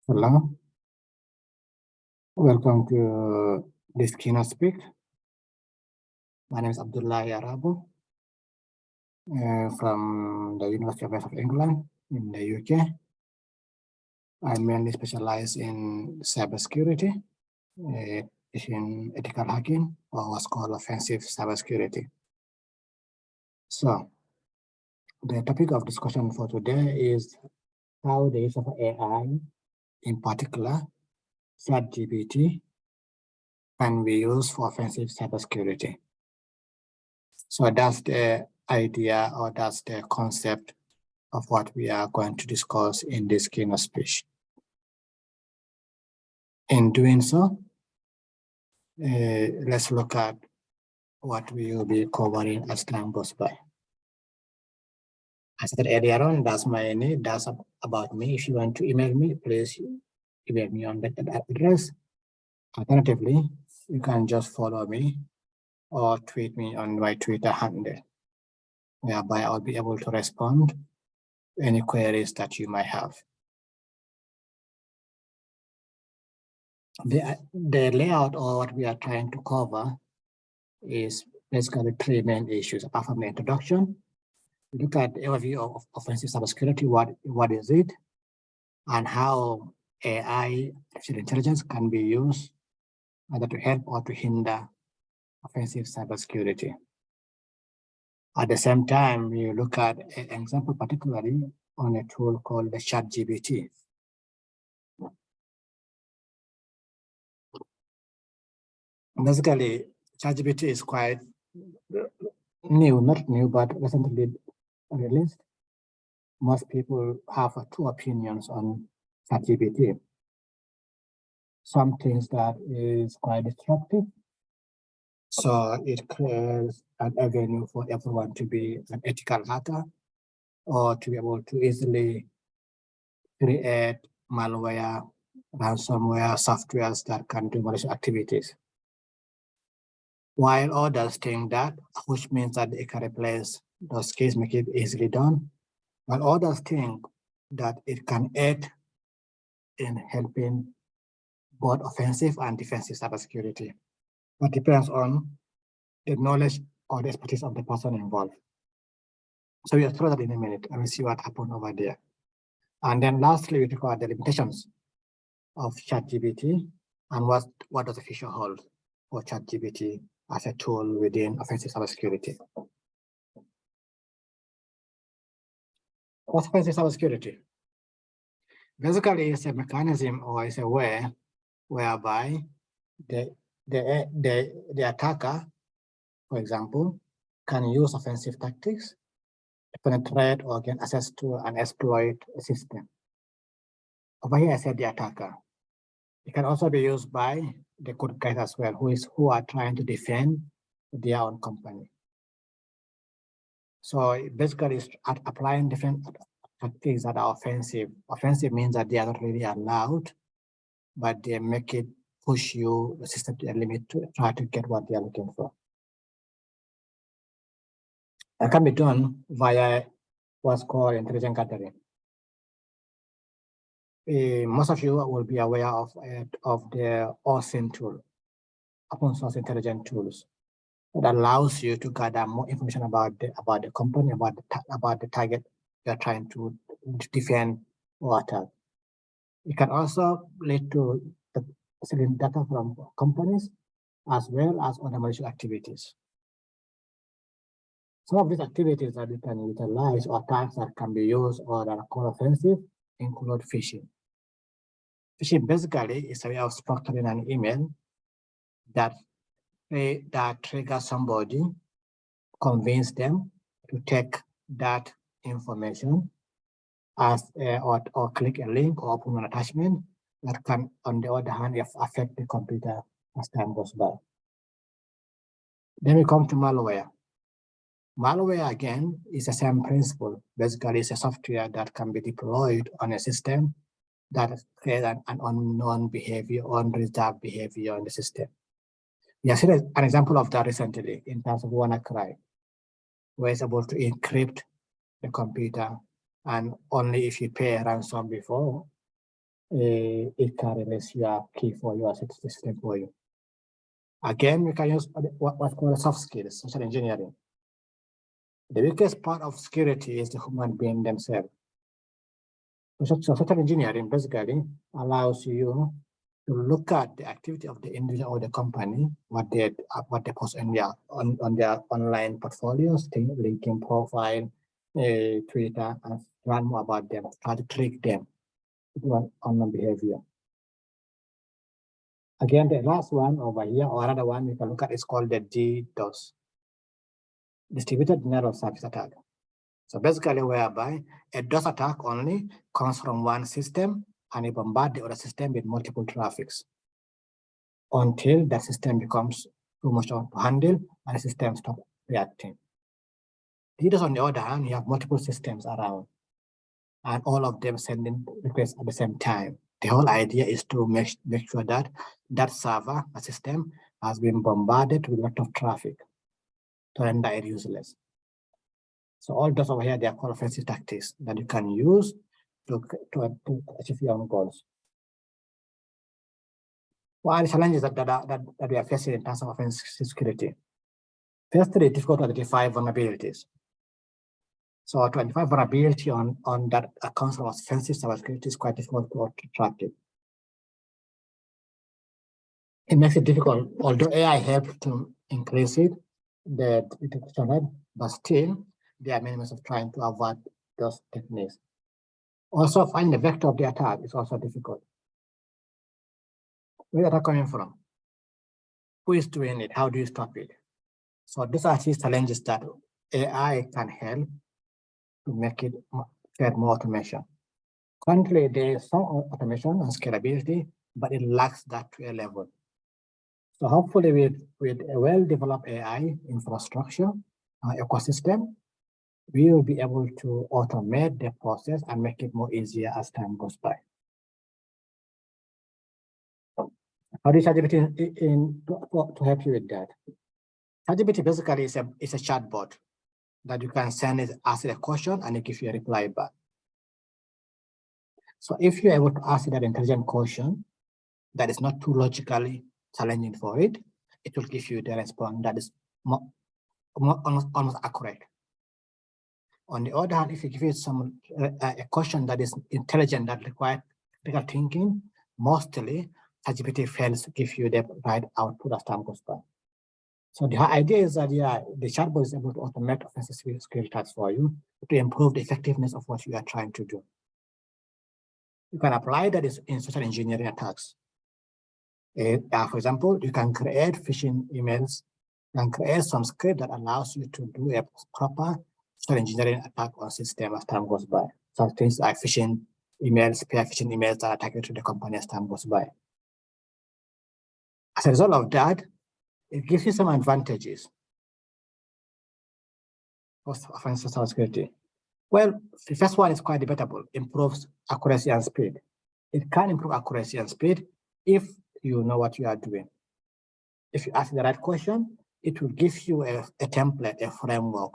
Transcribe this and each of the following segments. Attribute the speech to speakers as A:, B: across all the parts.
A: Hello, welcome to this keynote speak. My name is Abdullahi Arabo from the University of West of England in the UK. I mainly specialize in cybersecurity, in ethical hacking, or what's called offensive cybersecurity. So, the topic of discussion for today is how the use of AI, in particular, ChatGPT, can be used for offensive cybersecurity. So that's the idea, or that's the concept of what we are going to discuss in this keynote speech. In doing so, let's look at what we will be covering as time goes by. I said earlier on, that's my name, that's about me. If you want to email me, please email me on that address. Alternatively, you can just follow me or tweet me on my Twitter handle, whereby I'll be able to respond to any queries that you might have. The layout, or what we are trying to cover, is basically three main issues. Apart from the introduction, we look at the overview of offensive cybersecurity, what is it, and how AI, artificial intelligence, can be used either to help or to hinder offensive cybersecurity. At the same time, we look at an example particularly on a tool called the ChatGPT. Basically, ChatGPT is quite new, not new, but recently released. Most people have two opinions on ChatGPT. Some things that is quite destructive. So it creates an avenue for everyone to be an ethical hacker, or to be able to easily create malware, ransomware, softwares that can do malicious activities. While others think that, which means that it can replace those skills, make it easily done. While others think that it can aid in helping both offensive and defensive cybersecurity. It depends on the knowledge or the expertise of the person involved. So we'll throw that in a minute and we'll see what happened over there. And then lastly, we talk about the limitations of ChatGPT and what does the future hold for ChatGPT as a tool within offensive cybersecurity. What's offensive cybersecurity? Basically, it's a mechanism, or it's a way whereby the attacker, for example, can use offensive tactics to penetrate or gain access to and exploit a system. Over here, I said the attacker. It can also be used by the good guys as well, who are trying to defend their own company. So basically, it's applying different tactics that are offensive. Offensive means that they are not really allowed, but they make it push you, the system, to a limit to try to get what they are looking for. It can be done via what's called intelligence gathering. Most of you will be aware of the OSINT tool, open source intelligence tools, that allows you to gather more information about the company, about the target you're trying to defend or attack. It can also lead to selling data from companies as well as other malicious activities. Some of these activities that we can utilize, or attacks that can be used or that are called offensive, include phishing. Phishing basically is a way of structuring an email that triggers somebody, convince them to take that information as or click a link or open an attachment that can, on the other hand, affect the computer as time goes by. Then we come to malware. Malware, again, is the same principle. Basically, it's a software that can be deployed on a system that creates an unknown behavior, unreserved behavior in the system. We have seen an example of that recently in terms of WannaCry, where it's able to encrypt the computer, and only if you pay a ransom before, it can release your key for your system for you. Again, we can use what's called soft skills, social engineering. The weakest part of security is the human being themselves. So social engineering basically allows you to look at the activity of the individual or the company, what they post on their online portfolios, LinkedIn profile, Twitter, and learn more about them, try to trick them with online behavior. Again, the last one over here, or another one you can look at, is called the DDoS, distributed denial of service attack. So basically, whereby a DOS attack only comes from one system and it bombards the other system with multiple traffics until that system becomes too much to handle and the system stops reacting. DDoS, on the other hand, you have multiple systems around and all of them sending requests at the same time. The whole idea is to make sure that that server, a system, has been bombarded with a lot of traffic to render it useless. So all those over here, they are called offensive tactics that you can use to achieve your own goals. What are the challenges that we are facing in terms of offensive security? Firstly, it's difficult to identify vulnerabilities. So to identify vulnerability on that accounts of offensive cybersecurity is quite difficult to track it. It makes it difficult, although AI helps to increase it, the detection rate, but still, there are many ways of trying to avoid those techniques. Also, finding the vector of the attack is also difficult. Where is the attack coming from? Who is doing it? How do you stop it? So these are these challenges that AI can help to make it get more automation. Currently, there is some automation and scalability, but it lacks that to a level. So hopefully with a well-developed AI infrastructure ecosystem, we will be able to automate the process and make it more easier as time goes by. How do ChatGPT to help you with that? ChatGPT basically is a chatbot that you can ask it a question and it gives you a reply back. So if you're able to ask it that intelligent question that is not too logically challenging for it, it will give you the response that is almost accurate. On the other hand, if you give it a question that is intelligent, that requires critical thinking, mostly ChatGPT fails to give you the right output as time goes by. So the idea is that the chatbot is able to automate offensive security tasks for you to improve the effectiveness of what you are trying to do. You can apply that in social engineering attacks. For example, you can create phishing emails, you can create some script that allows you to do a proper social engineering attack on system as time goes by. So things like phishing emails, spear phishing emails that attack to the company as time goes by. As a result of that, it gives you some advantages of offensive cybersecurity. Well, the first one is quite debatable, improves accuracy and speed. It can improve accuracy and speed if you know what you are doing. If you ask the right question, it will give you a template, a framework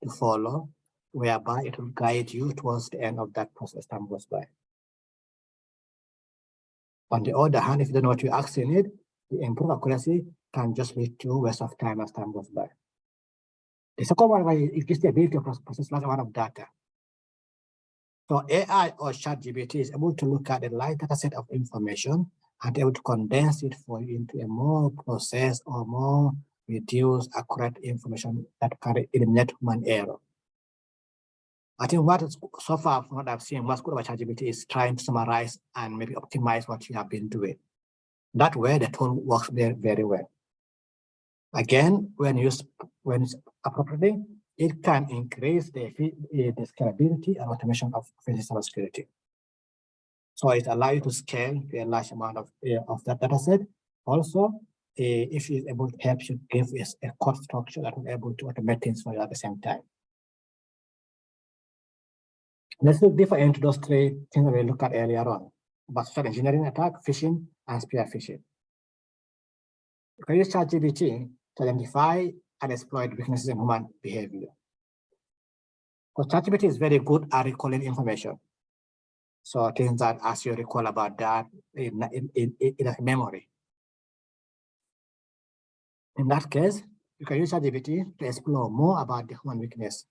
A: to follow, whereby it will guide you towards the end of that process as time goes by. On the other hand, if you don't know what you're asking it, the improved accuracy can just lead to waste of time as time goes by. The second one, it gives the ability to process large amount of data. So AI or ChatGPT is able to look at a large data set of information and able to condense it for you into a more processed or more reduced, accurate information that can eliminate human error. I think so far from what I've seen, what's good about ChatGPT is trying to summarize and maybe optimize what you have been doing. That way, the tool works very, very well. Again, when used appropriately, it can increase the scalability and automation of cybersecurity. So it allows you to scale to a large amount of that data set. Also, if it's able to help you give us a code structure that will be able to automate things for you at the same time. Let's look deeper into those three things that we looked at earlier on, about social engineering attack, phishing, and spear phishing. You can use ChatGPT to identify and exploit weaknesses in human behavior. Because ChatGPT is very good at recalling information. So things that as you recall about that in memory. In that case, you can use ChatGPT to explore more about the human weakness,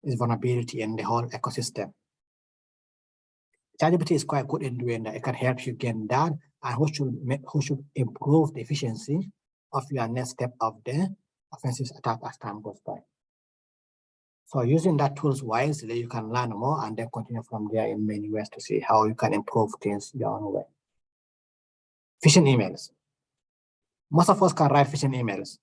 A: its vulnerability in the whole ecosystem. ChatGPT is quite good in doing that. It can help you gain that and who should improve the efficiency of your next step of the offensive attack as time goes by. So using that tools wisely, you can learn more and then continue from there in many ways to see how you can improve things your own way. Phishing emails. Most of us can write phishing emails,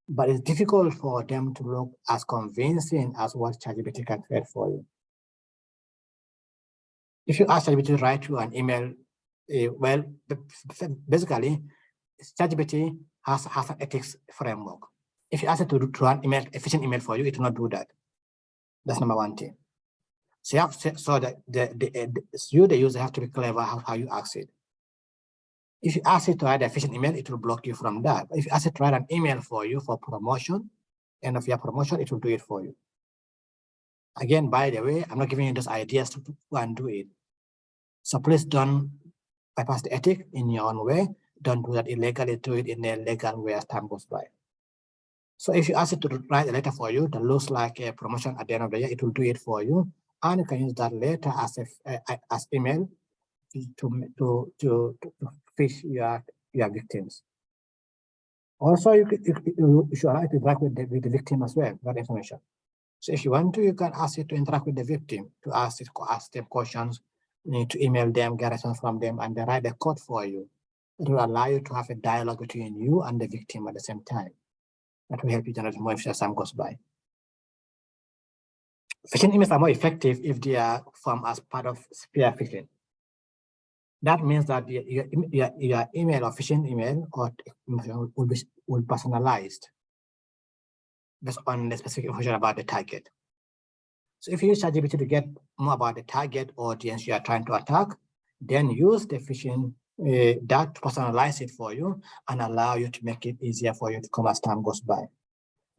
A: but it's difficult for them to look as convincing as what ChatGPT can create for you. If you ask ChatGPT to write you an email, well, basically, ChatGPT has an ethics framework. If you ask it to run email, efficient email for you, it will not do that. That's number one thing. So you have so that the user have to be clever how you ask it. If you ask it to write an efficient email, it will block you from that. If you ask it to write an email for you for promotion, end of your promotion, it will do it for you. Again, by the way, I'm not giving you those ideas to go and do it. So please don't bypass the ethic in your own way. Don't do that illegally, do it in a legal way as time goes by. So if you ask it to write a letter for you that looks like a promotion at the end of the year, it will do it for you. And you can use that letter as email to fish your victims. Also, you should like to interact with the victim as well, that information. So if you want to, you can ask it to interact with the victim, to ask them questions, you need to email them, get response from them, and they write the code for you. It will allow you to have a dialogue between you and the victim at the same time. That will help you generate more information as time goes by. Phishing emails are more effective if they are formed as part of spear phishing. That means that your email or phishing email will be personalized based on the specific information about the target. So if you use ChatGPT to get more about the target audience you are trying to attack, then use the phishing that to personalize it for you and allow you to make it easier for you to come as time goes by.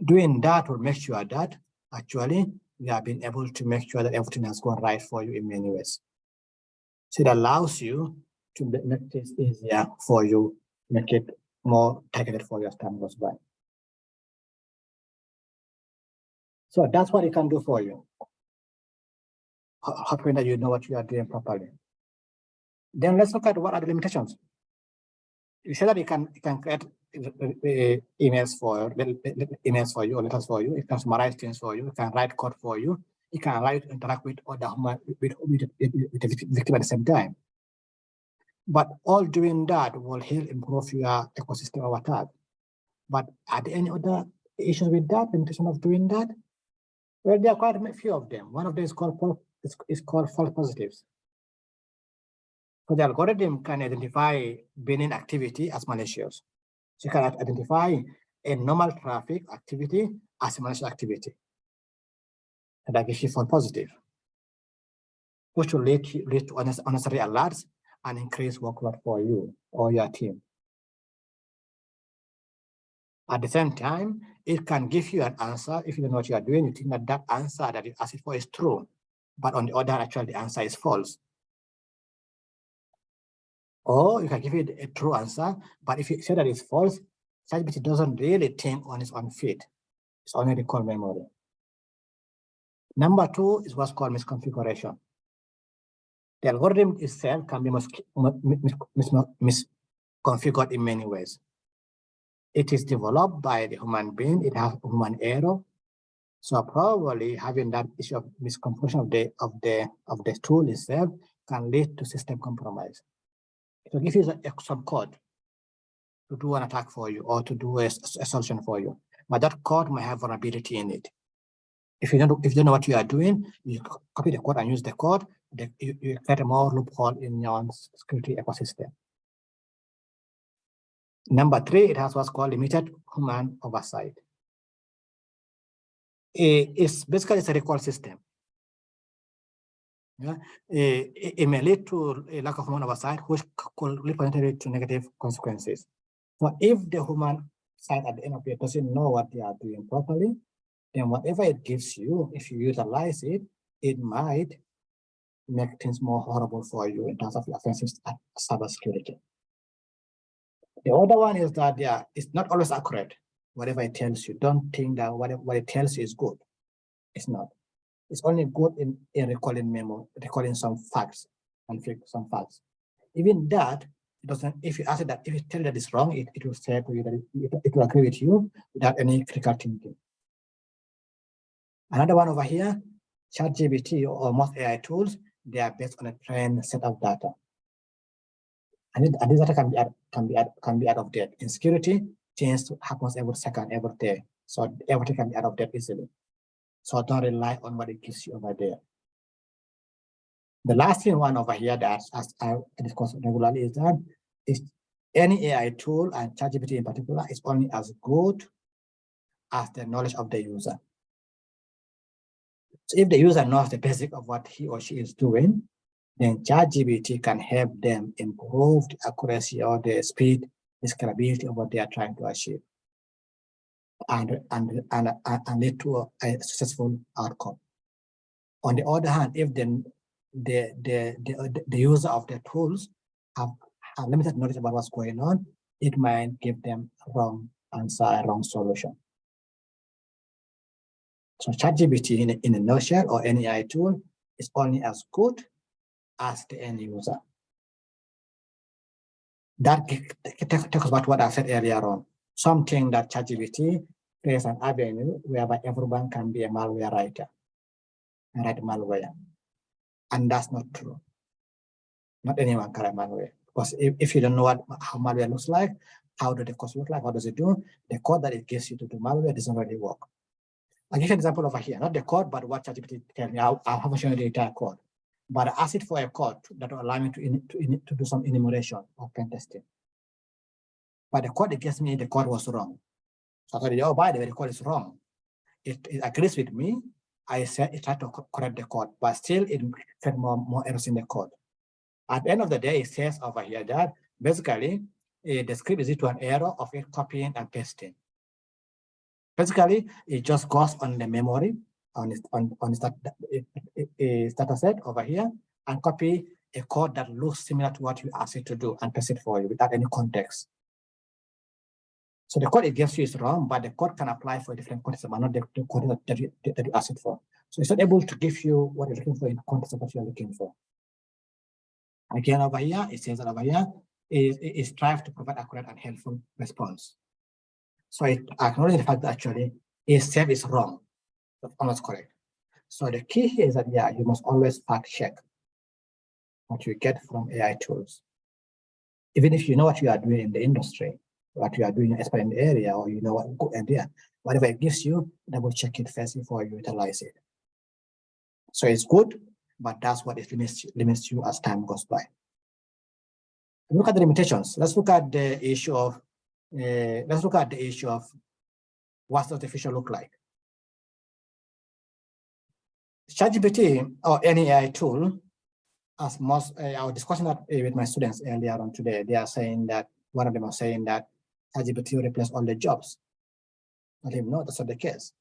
A: Doing that will make sure that actually you have been able to make sure that everything has gone right for you in many ways. So it allows you to make this easier for you, make it more targeted for you as time goes by. So that's what it can do for you. Hoping that you know what you are doing properly. Then let's look at what are the limitations. You said that you can create emails for you or letters for you. It can summarize things for you. It can write code for you. It can allow you to interact with other with the victim at the same time. But all doing that will help improve your ecosystem of attack. But are there any other issues with that, limitation of doing that? Well, there are quite a few of them. One of them is called false positives. So the algorithm can identify benign activity as malicious. So you can identify a normal traffic activity as a malicious activity. And that gives you false positive, which will lead to unnecessary alerts and increase workload for you or your team. At the same time, it can give you an answer. If you don't know what you are doing, you think that that answer that you asked it for is true. But on the other hand, actually, the answer is false. Or you can give it a true answer, but if you say that it's false, ChatGPT doesn't really think on its own feet. It's only recall memory. Number two is what's called misconfiguration. The algorithm itself can be misconfigured in many ways. It is developed by the human being. It has human error. So probably having that issue of misconfiguration of the tool itself can lead to system compromise. It will give you some code to do an attack for you or to do a solution for you, but that code might have vulnerability in it. If you don't know what you are doing, you copy the code and use the code. You get a more loophole in your security ecosystem. Number three, it has what's called limited human oversight. It's basically a recall system. Yeah? It may lead to a lack of human oversight, which could lead potentially to negative consequences. So if the human side at the end of it doesn't know what they are doing properly, then whatever it gives you, if you utilize it, it might make things more horrible for you in terms of offensive cybersecurity. The other one is that it's not always accurate. Whatever it tells you, don't think that what it tells you is good. It's not. It's only good in recalling some facts and some facts. Even that, it doesn't. If you ask it that, if you tell that it's wrong, it will say to you that it will agree with you without any critical thinking. Another one over here, ChatGPT or most AI tools, they are based on a trained set of data. And this data can be out of date. In security, change happens every second, every day. So everything can be out of date easily. So don't rely on what it gives you over there. The last thing one over here that as I discuss regularly is that is any AI tool, and ChatGPT in particular, is only as good as the knowledge of the user. So if the user knows the basic of what he or she is doing, then ChatGPT can help them improve the accuracy or the speed, the scalability of what they are trying to achieve, and lead to a successful outcome. On the other hand, if then the user of the tools have limited knowledge about what's going on, it might give them wrong answer, wrong solution. So ChatGPT in a nutshell, or any AI tool, is only as good as the end user. That talks about what I said earlier on. Something that ChatGPT creates an avenue whereby everyone can be a malware writer and write malware. And that's not true. Not anyone can write malware. Because if you don't know how malware looks like, how does the code look like, what does it do, the code that it gives you to do malware doesn't really work. I'll give you an example over here, not the code, but what ChatGPT tells me. I haven't shown you the entire code. But I asked it for a code that will allow me to do some enumeration or pen testing. But the code it gives me, the code was wrong. So I thought, oh, by the way, the code is wrong. It agrees with me. I said it tried to correct the code, but still it fed more errors in the code. At the end of the day, it says over here that basically the script is due to an error of it copying and pasting. Basically, it just goes on the memory on its data set over here and copy a code that looks similar to what you ask it to do and paste it for you without any context. So the code it gives you is wrong, but the code can apply for a different context, but not the code that you ask it for. So it's not able to give you what you're looking for in the context of what you're looking for. Again, over here, it says that over here, it strives to provide accurate and helpful response. So it acknowledges the fact that actually it says it's wrong, but almost correct. So the key here is that, you must always fact check what you get from AI tools. Even if you know what you are doing in the industry, what you are doing especially in the area, or you know what good idea, whatever it gives you, double check it first before you utilize it. So it's good, but that's what it limits you as time goes by. Look at the limitations. Let's look at the issue of what does the future look like. ChatGPT or any AI tool, as most I was discussing that with my students earlier on today. They are saying that one of them are saying that ChatGPT will replace all the jobs. I think no, that's not the case.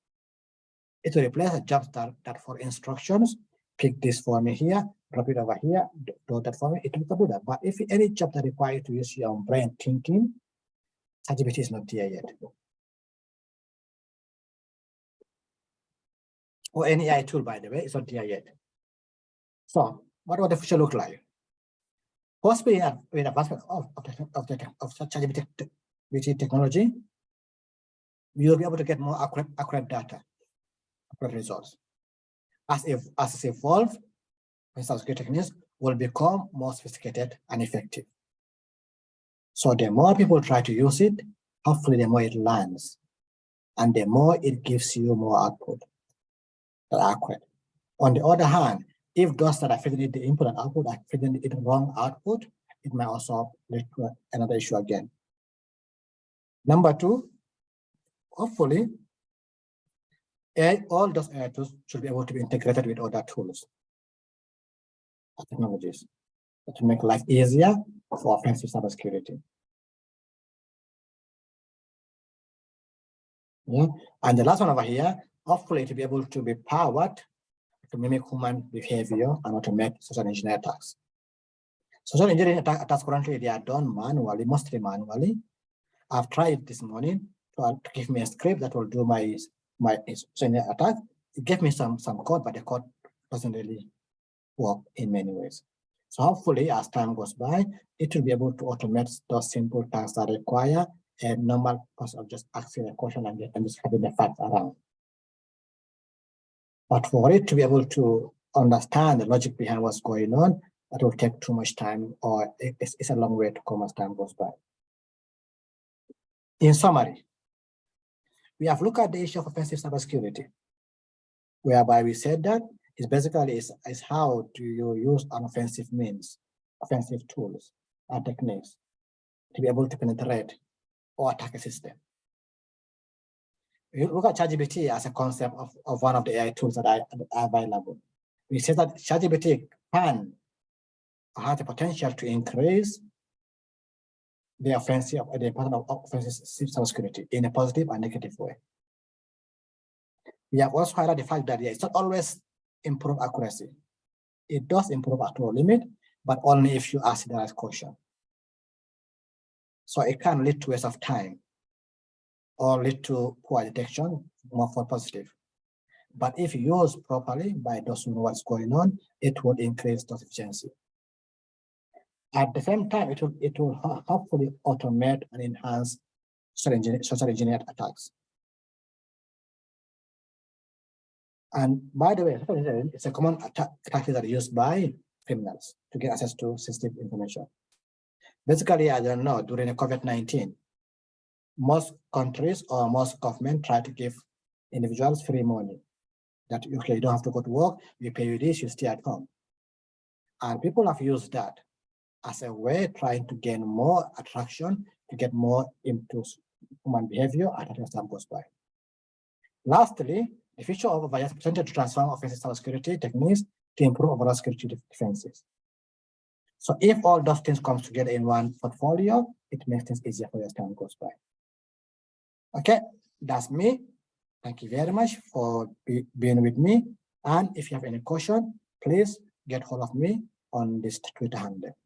A: It will replace the jobs that for instructions, pick this for me here, drop it over here, do that for me. It will do that. But if any job that requires you to use your own brain thinking, ChatGPT is not there yet. Or any AI tool, by the way, it's not there yet. So what will the future look like? Possibly with advancement of ChatGPT technology, we will be able to get more accurate data, accurate results. As it evolves, cybersecurity techniques will become more sophisticated and effective. So the more people try to use it, hopefully the more it learns, and the more it gives you more output that are accurate. On the other hand, if those that are feeding the input and output are feeding it wrong output, it might also lead to another issue again. Number two, hopefully, all those AI tools should be able to be integrated with other tools or technologies to make life easier for offensive cybersecurity. Yeah, and the last one over here, hopefully to be able to be powered to mimic human behavior and automate social engineering attacks. Social engineering attacks currently they are done manually, mostly manually. I've tried this morning to give me a script that will do my social attack. It gave me some code, but the code doesn't really work in many ways. So hopefully, as time goes by, it will be able to automate those simple tasks that require a normal person of just asking a question and just having the facts around. But for it to be able to understand the logic behind what's going on, that will take too much time, or it's a long way to come as time goes by. In summary, we have looked at the issue of offensive cybersecurity, whereby we said that it's basically is how do you use an offensive means, offensive tools and techniques to be able to penetrate or attack a system. We look at ChatGPT as a concept of one of the AI tools that are available. We say that ChatGPT can have the potential to increase the offensive cybersecurity in a positive and negative way. We have also highlighted the fact that it's not always improve accuracy. It does improve at no limit, but only if you ask the right question. So it can lead to waste of time or lead to poor detection, more for positive. But if used properly by those who know what's going on, it will increase the efficiency. At the same time, it will hopefully automate and enhance social engineered attacks. And by the way, it's a common tactic that is used by criminals to get access to sensitive information. Basically, I don't know, during the COVID-19, most countries or most governments try to give individuals free money. That okay, you don't have to go to work, we pay you this, you stay at home. And people have used that as a way trying to gain more attraction, to get more into human behavior as time goes by. Lastly, the feature of bias presented to transform offensive cybersecurity techniques to improve overall security defenses. So if all those things come together in one portfolio, it makes things easier for you as time goes by. Okay, that's me. Thank you very much for being with me. And if you have any question, please get hold of me on this Twitter handle.